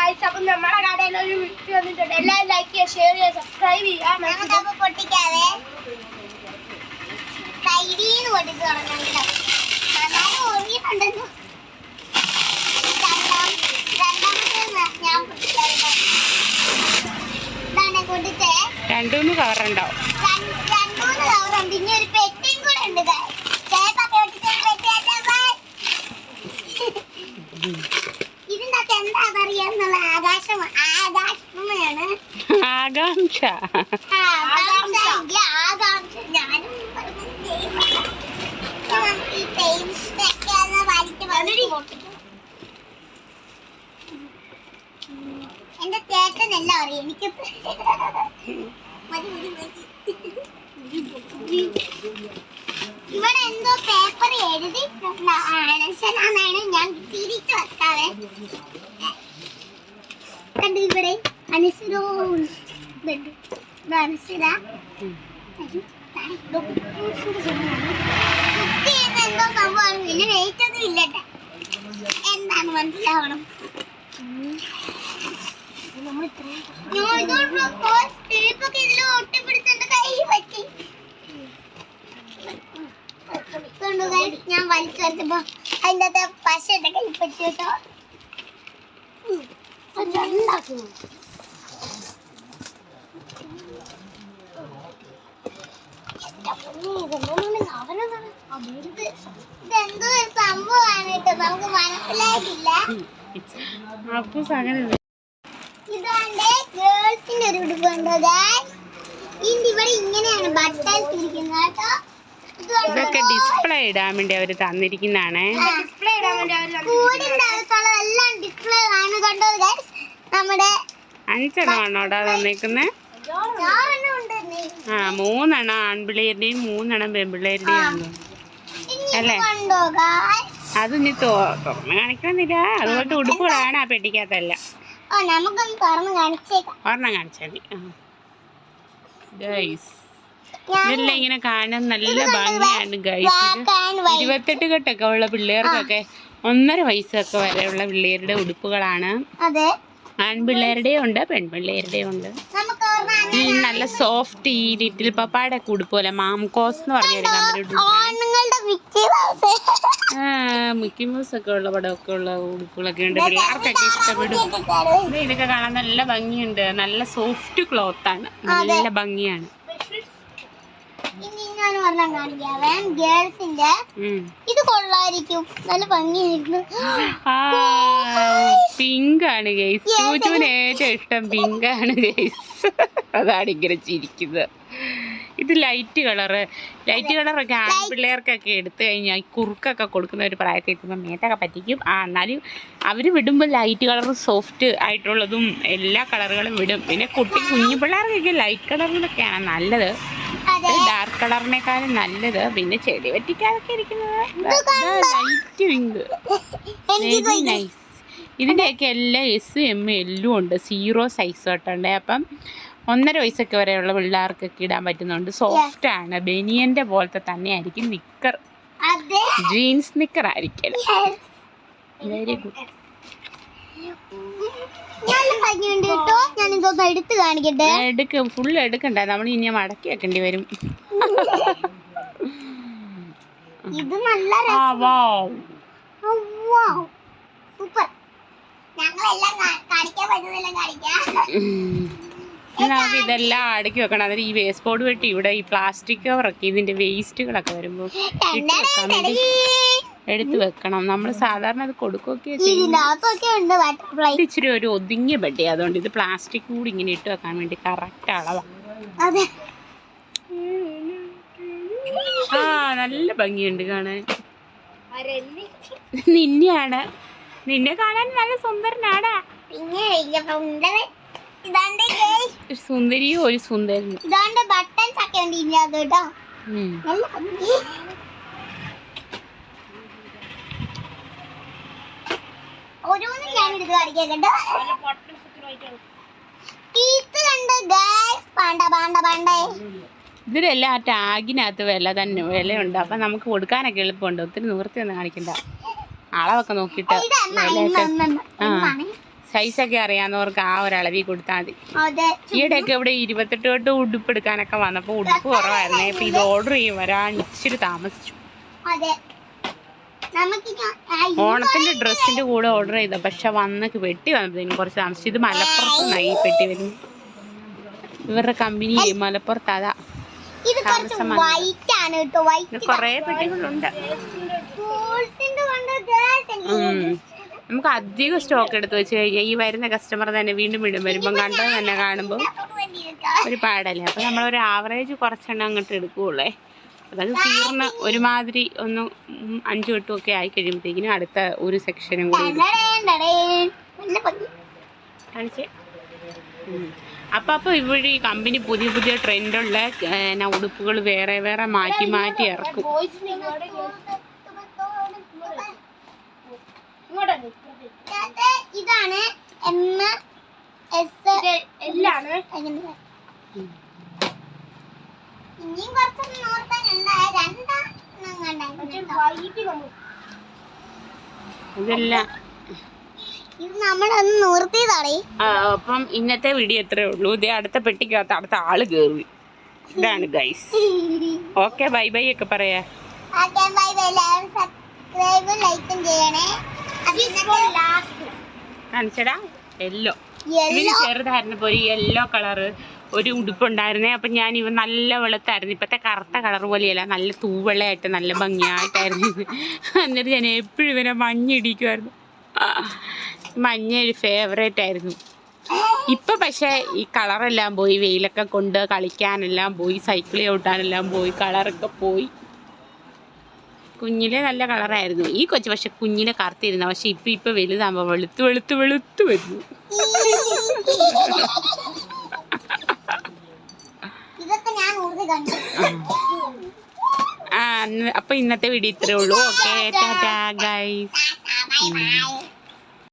Guys. അപ്പം നമ്മുടെ കടയിൽ ഒരു വീഡിയോ വന്നിട്ടുണ്ട്. എല്ലാവരും ലൈക്ക് ചെയ്യുക, ഷെയർ ചെയ്യുക, സബ്സ്ക്രൈബ് ചെയ്യുക. നമുക്കപ്പോൾ പൊട്ടിക്കാതെ സൈഡീന്ന് പൊട്ടിച്ച് തുടങ്ങാം. നന്നായി ഓടിയിട്ടുണ്ടല്ലോ. രണ്ടാമത്തെ ഞാൻ പൊട്ടിക്കാറുണ്ട്. ഇതാണ് പൊട്ടിച്ചേ. 2-3 കവറുണ്ടാവും. 2-3 കവറുണ്ട്. ഇനി ഒരു പെട്ടിയും കൂടെ ഉണ്ട്. ഇതിന്റെ അകത്ത് എന്താ അറിയാന്നുള്ള ആകാശമാണ്. ആകാംക്ഷ. ഞാനും എന്റെ ചേട്ടനെല്ലാം അറിയാം. എനിക്ക് ഇവിടെ എന്തോ പേപ്പർ എഴുതി അനശ്വരാന്നാണ് ഞാൻ തിരിച്ചു വെക്കാവേ. കണ്ടു ഇവിടെ അനശ്വരോ അനശ്വര എന്തോ സംഭവമാണ്. പിന്നെ വെയിറ്റ് ഒന്നും ഇല്ലട്ടെ. എന്താണ് മനസ്സിലാവണം. ഞാൻ വലിച്ചു വരുമ്പോ അതിൻ്റെ അകത്തെ പശയുടെ കൈപ്പറ്റി കേട്ടോ. ഇതെന്തോ ഒരു സംഭവമാണ് കേട്ടോ. നമുക്ക് മനസ്സിലായിട്ടില്ല. ഇതാണ്ട് ഗേൾസിന്റെ ഒരു ഉടുപ്പുണ്ടോ ഗൈസ്. ഇവിടെ ഇങ്ങനെയാണ് ബട്ടൺസ് ഇരിക്കുന്നത് കേട്ടോ. ഇതൊക്കെ ഡിസ്പ്ലേ ഇടാൻ വേണ്ടി അവര് തന്നിരിക്കുന്നതാണ്. കൂടിന്റെ അകത്തുള്ളതെല്ലാം ഡിസ്പ്ലേ ആണ് കണ്ടോ ഗൈസ്. നമ്മുടെ 5 എണ്ണമാണോടാ തന്നിരിക്കുന്നത്? 3 ആൺപിള്ളേരുടെയും 3 പെൺപിള്ളേരുടെയും അല്ലേ? അത് ഇനി തുറന്ന് കാണിക്കണമെന്നില്ല. അതുപോലത്തെ ഉടുപ്പുകളാണ് ആ പെട്ടിക്കകത്തല്ല. നമുക്കൊന്ന് തുറന്ന് കാണിച്ചേക്കാം. ഒരെണ്ണം കാണിച്ചാൽ മതി. ഗൈസ് ഇതെല്ലാം ഇങ്ങനെ കാണാൻ നല്ല ഭംഗിയാണ് ഗൈസ്. 28 കെട്ടൊക്കെ ഉള്ള പിള്ളേർക്കൊക്കെ 1.5 വയസ്സൊക്കെ വരെയുള്ള പിള്ളേരുടെ ഉടുപ്പുകളാണ്. ആൺപിള്ളേരുടെയും ഉണ്ട് പെൺപിള്ളേരുടെയും ഉണ്ട്. ഈ നല്ല സോഫ്റ്റ് ഈ ലിറ്റിൽ പപ്പായുടെ ഒക്കെ ഉടുപ്പോലെ മാംകോസ് എന്ന് പറഞ്ഞൊരു കമ്പനി മിക്കി മൗസ് ഒക്കെ ഉള്ള പടമൊക്കെ ഉള്ള ഉടുപ്പുകളൊക്കെ ഉണ്ട്. പിള്ളേർക്കൊക്കെ ഇഷ്ടപ്പെടും. ഇതൊക്കെ കാണാൻ നല്ല ഭംഗിയുണ്ട്. നല്ല സോഫ്റ്റ് ക്ലോത്ത് ആണ്. നല്ല ഭംഗിയാണ്. ഗേൾസിന്റെ ഇത് കൊള്ളായിരിക്കും. നല്ല ഭംഗിയായിരുന്നു. പിങ്ക് ആണ് ഗൈസ്. ചൂചുവിന് ഏറ്റവും ഇഷ്ടം പിങ്ക് ആണ് ഗൈസ്. അതാണ് ഇങ്ങനെ ചിരിക്കുന്നത്. ഇത് ലൈറ്റ് കളറൊക്കെ ആൺപിള്ളേർക്കൊക്കെ എടുത്തു കഴിഞ്ഞാൽ കുറുക്കൊക്കെ കൊടുക്കുന്ന ഒരു പ്രായത്തിൽ എത്തുമ്പോൾ മേത്തൊക്കെ പറ്റിക്കും. എന്നാലും അവർ വിടുമ്പോൾ ലൈറ്റ് കളർ സോഫ്റ്റ് ആയിട്ടുള്ളതും എല്ലാ കളറുകളും വിടും. പിന്നെ കുഞ്ഞു പിള്ളേർക്കൊക്കെ ലൈറ്റ് കളറിലൊക്കെയാണ് നല്ലത്. ഡാർക്ക് കളറിനേക്കാളും നല്ലത്. പിന്നെ ചെടി വെട്ടിക്കാതൊക്കെ ഇരിക്കുന്നത് ലൈറ്റ് പിങ്ക്. Very nice. ഇതിൻ്റെയൊക്കെ എല്ലാം എസ് എം എല്ലും ഉണ്ട്. 0 സൈസ് തൊട്ടുണ്ട്. അപ്പം 1.5 വയസ്സൊക്കെ വരെയുള്ള പിള്ളേർക്കൊക്കെ ഇടാൻ പറ്റുന്നുണ്ട്. സോഫ്റ്റ് ആണ്. ബനിയൻ്റെ പോലത്തെ തന്നെ ആയിരിക്കും. നിക്കർ ജീൻസ് നിക്കർ ആയിരിക്കും. Very good. ഫുള്ള് എടുക്കണ്ട. നമ്മൾ ഇനി മടക്കി വെക്കേണ്ടി വരും. ഇത് നല്ല സൂപ്പർ. നമുക്ക് ഇതെല്ലാം അടുക്കി വെക്കണം. അതിന് ഈ വേസ്റ്റ് ബോർഡ് വെട്ടി ഇവിടെ ഈ പ്ലാസ്റ്റിക് കവറൊക്കെ ഇതിന്റെ വേസ്റ്റുകളൊക്കെ വരുമ്പോൾ എടുത്ത് വെക്കണം. നമ്മൾ സാധാരണ അത് കൊടുക്കുകയൊക്കെ ഇച്ചിരി ഒരു ഒതുങ്ങിയ ബഡ്ഡി. അതുകൊണ്ട് ഇത് പ്ലാസ്റ്റിക് കൂടി ഇങ്ങനെ ഇട്ട് വെക്കാൻ വേണ്ടി കറക്റ്റ് അളവാണ്. നല്ല ഭംഗിയുണ്ട് കാണാൻ. നിന്നെ കാണാൻ നല്ല സുന്ദരനാടാ. സുന്ദരിയോ ഒരു സുന്ദരനും. ബട്ടൺസ് ഒക്കെ ഉണ്ട് കേട്ടോ. ഓരോന്നും ഞാൻ എടുത്ത് കാണിക്കാം കേട്ടോ. ഇതിലെല്ലാം ആ ടാഗിനകത്ത് വിലയുണ്ട്. അപ്പം നമുക്ക് കൊടുക്കാനൊക്കെ എളുപ്പമുണ്ട്. ഒത്തിരി നിവൃത്തി ഒന്നും കാണിക്കണ്ട. അളവൊക്കെ നോക്കിയിട്ട് സൈസൊക്കെ അറിയാവുന്നവർക്ക് ആ ഒരളവിൽ കൊടുത്താൽ മതി. അതെ. ഈയിടെയൊക്കെ ഇവിടെ 28 തൊട്ട് ഉടുപ്പ് എടുക്കാനൊക്കെ വന്നപ്പോൾ ഉടുപ്പ് കുറവായിരുന്നേ. ഇപ്പം ഇത് ഓർഡർ ചെയ്യും വരാൻ ഇച്ചിരി താമസിച്ചു. അതെ. ഓണത്തിന്റെ ഡ്രസ്സിന്റെ കൂടെ ഓർഡർ ചെയ്ത, പക്ഷെ വന്നൊക്കെ വെട്ടി വന്നപ്പോഴത്തേക്കും കുറച്ച് താമസിച്ചു. ഇത് മലപ്പുറത്ത് നിന്നായി പെട്ടി വരുന്നു. ഇവരുടെ കമ്പനി മലപ്പുറത്ത്. അതാ കൊറേ പെട്ടികളുണ്ട്. നമുക്ക് അധികം സ്റ്റോക്ക് എടുത്ത് വെച്ച് കഴിഞ്ഞാൽ ഈ വരുന്ന കസ്റ്റമർ തന്നെ വീണ്ടും വീണ്ടും വരുമ്പം കണ്ടത് തന്നെ കാണുമ്പോൾ ഒരു പാടല്ലേ. അപ്പം നമ്മളൊരു ആവറേജ് കുറച്ചെണ്ണം അങ്ങോട്ട് എടുക്കുകയുള്ളേ. അതൊക്കെ തീർന്ന് ഒരുമാതിരി ഒന്ന് 5 8 ആയി കഴിയുമ്പോഴത്തേക്കിനും അടുത്ത ഒരു സെക്ഷനും കൂടി കാണിച്ചേ. അപ്പോൾ ഇവിടെ ഈ കമ്പനി പുതിയ പുതിയ ട്രെൻഡുള്ള ഉടുപ്പുകൾ വേറെ വേറെ മാറ്റി മാറ്റി ഇറക്കും. ഇതാണ് MS എല്ലാണ്. ഇനിയും കുറച്ചൊന്നും നോർത്താനുണ്ടായ 2 ഇതെല്ലാം ഇത് നമ്മളൊന്ന് നിർത്തിയതാണേ. അപ്പം ഇന്നത്തെ വീഡിയോ എത്രയേ ഉള്ളൂ. ഇതേ അടുത്ത പെട്ടിക്കകത്ത് അടുത്ത ആള് കയറി. ഇതാണ് ഗൈസ്. ഓക്കെ ബൈ ബൈ ഒക്കെ പറയാ. കാണിച്ചടാ. യെല്ലോ ഇതിന് ചെറുതായിരുന്നപ്പോൾ ഒരു യെല്ലോ കളറ് ഒരു ഉടുപ്പുണ്ടായിരുന്നേ. അപ്പം ഞാൻ ഇവ നല്ല വെളുത്തായിരുന്നു. ഇപ്പോഴത്തെ കറുത്ത കളർ പോലെയല്ല, നല്ല തൂവെള്ളയായിട്ട് നല്ല ഭംഗിയായിട്ടായിരുന്നു. എന്നിട്ട് ഞാൻ എപ്പോഴും ഇവനെ മഞ്ഞിടിക്കുമായിരുന്നു. മഞ്ഞ ഒരു ഫേവറേറ്റ് ആയിരുന്നു. ഇപ്പം പക്ഷേ ഈ കളറെല്ലാം പോയി. വെയിലൊക്കെ കൊണ്ട് കളിക്കാനെല്ലാം പോയി, സൈക്കിൾ ചവിട്ടാനെല്ലാം പോയി, കളറൊക്കെ പോയി. കുഞ്ഞിലെ നല്ല കളറായിരുന്നു ഈ കൊച്ചു. പക്ഷെ കുഞ്ഞിലെ കറുത്തിരുന്ന, പക്ഷെ ഇപ്പം വലുതാകുമ്പോൾ വെളുത്ത് വെളുത്ത് വെളുത്ത് വരുന്നു. അപ്പം ഇന്നത്തെ വീഡിയോ ഇത്രേ ഉള്ളൂ. Okay Tata guys.